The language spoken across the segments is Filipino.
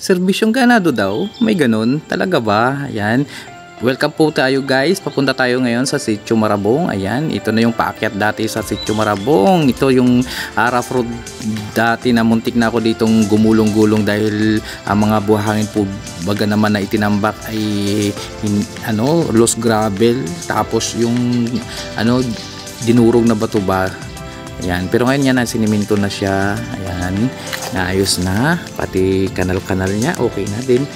serbisyong ganado daw. May ganun? Talaga ba? Ayan. Welcome po tayo guys. Papunta tayo ngayon sa Sitio Marabong. Ayan. Ito na yung paakyat dati sa Sitio Marabong. Ito yung rough road dati na muntik na ako ditong gumulong-gulong dahil ang mga buhangin po baga naman na itinambak ay loose gravel. Tapos yung dinurog na bato ba. Ayan, pero ngayon yan, siniminto na siya. Ayan, naayos na. Pati kanal-kanal niya, okay na din.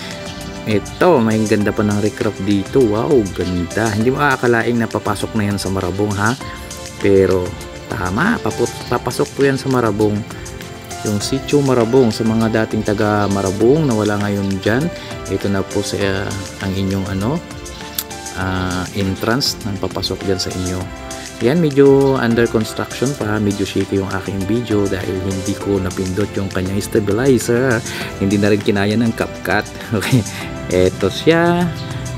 Ito, may ganda pa ng recraft dito. Wow, ganda. Hindi mo aakalaing napapasok na yan sa Marabong, ha? Pero, tama. Papasok po yan sa Marabong. Yung Sitio Marabong, sa mga dating taga Marabong na wala ngayon dyan. Ito na po sa ang inyong entrance ng papasok dyan sa inyo. Yan, medyo under construction pa, medyo shaky yung aking video dahil hindi ko napindot yung kanyang stabilizer. Hindi na rin kinaya ng CapCut. Okay, eto siya.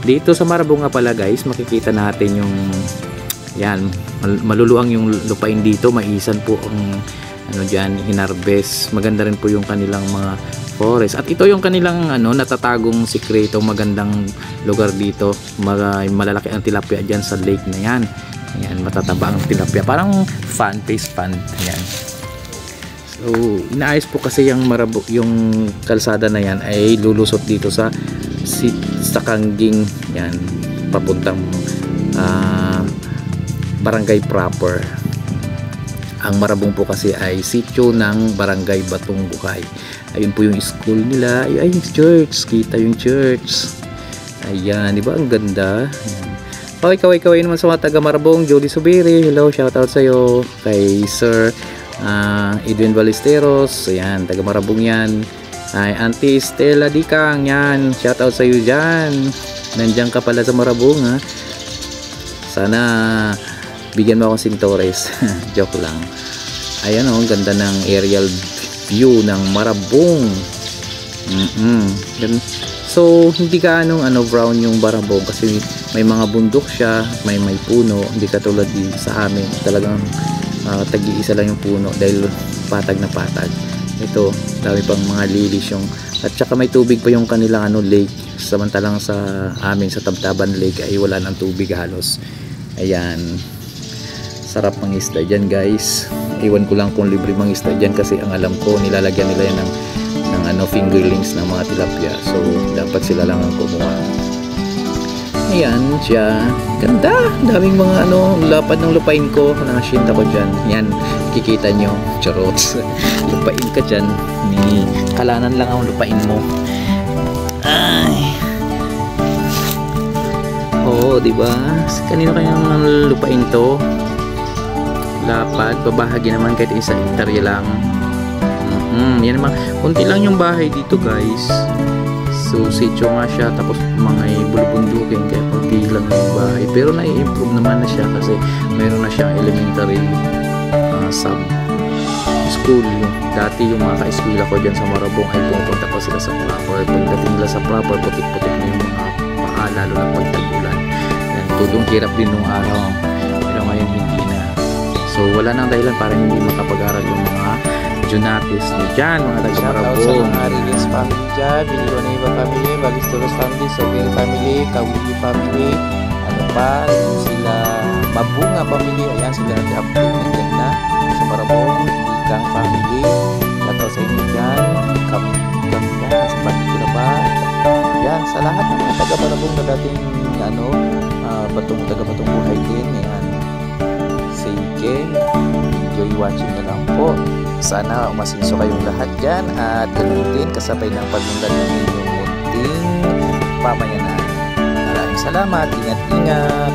Dito sa Marabong nga pala guys, makikita natin yung yan, maluluang yung lupain dito, maisan po ang dyan, hinarbes. Maganda rin po yung kanilang mga forest. At ito yung kanilang natatagong sikreto, magandang lugar dito. Malalaki ang tilapia dyan sa lake na yan. Ayan, matataba ang tilapia. Parang face fan. Ayan. So, inaayos po kasi yung kalsada na yan ay lulusot dito sa Kangging. Yan, papuntang barangay proper. Ang Marabong po kasi ay sityo ng barangay Batong Buhay. Ayun po yung school nila. Ay, church. Kita yung church. Ayan, di ba? Ang ganda. Ayan. Okay, kaway naman sa mga taga Marabong. Jody Subiri, hello, shoutout sa iyo. Kay Sir Edwin Ballesteros, ayan, taga Marabong yan. Ay, Auntie Stella Dikang, yan, shoutout sa iyo dyan. Nandiyan ka pala sa Marabong, ha. Sana bigyan mo akong sintores. Joke lang. Ayan, ang ganda ng aerial view ng Marabong. So, hindi gaanong brown yung Marabong kasi may mga bundok siya, may puno, hindi katulad sa amin. Talagang tag-iisa lang yung puno dahil patag na patag. Ito, dami pang mga lilies yung, at saka may tubig pa yung kanilang lake. Samantalang sa amin sa Tabtaban Lake ay wala ng tubig halos. Ayan. Sarap mang isda dyan guys. Iwan ko lang kung libre mang isda dyan kasi ang alam ko nilalagyan nila yan ng fingerlings ng mga tilapia. So dapat sila lang ang kumuha. Ayan siya. Ganda. Daming mga lapad ng lupain ko. Nakashinta ko dyan. Yan. Kikita nyo. Charots. Lupain ka dyan. Kalanan lang ang lupain mo. Ay. Oo, diba? Kanino kayang lupain to? Lapad. Babahagi naman kahit isa hektarya lang. Yan naman. Kunti lang yung bahay dito guys. So sityo nga siya. Tapos mga bulubundukin. Kaya kunti lang yung bahay. Pero nai-improve naman na siya. Kasi mayroon na siyang elementary sub school. Dati yung mga ka-eskwela ko dyan sa Marabong ay pumupunta pa sila sa proper. Pagdating nila sa proper, putik-putik na yung mga paa. Lalo na pagtagulan. Yan. Tudong hirap din nung araw. Pero ngayon hindi na. So wala nang dahilan para hindi makapag-aral yung mga Junatis ni Jan, mga taga-Marabong. Sa mga Riles family dyan, Biliwaneva family, Balistoros family, Sobel family, Kawili family, sila Mabunga family, ayan sila update na dyan na sa Marabong, Bikang family, kataw sa inyo dyan, Kamya, sa Pagkito na ba? Yan, sa lahat ng mga taga-Marabong na dating taga-Batong Buhay din, yan. Sige, enjoy watching na lang po. Sana umasinso kayong lahat dyan at ganoon din kasabay ng pagmundan ng inyong munting pamayanan. Maraming salamat, ingat-ingat.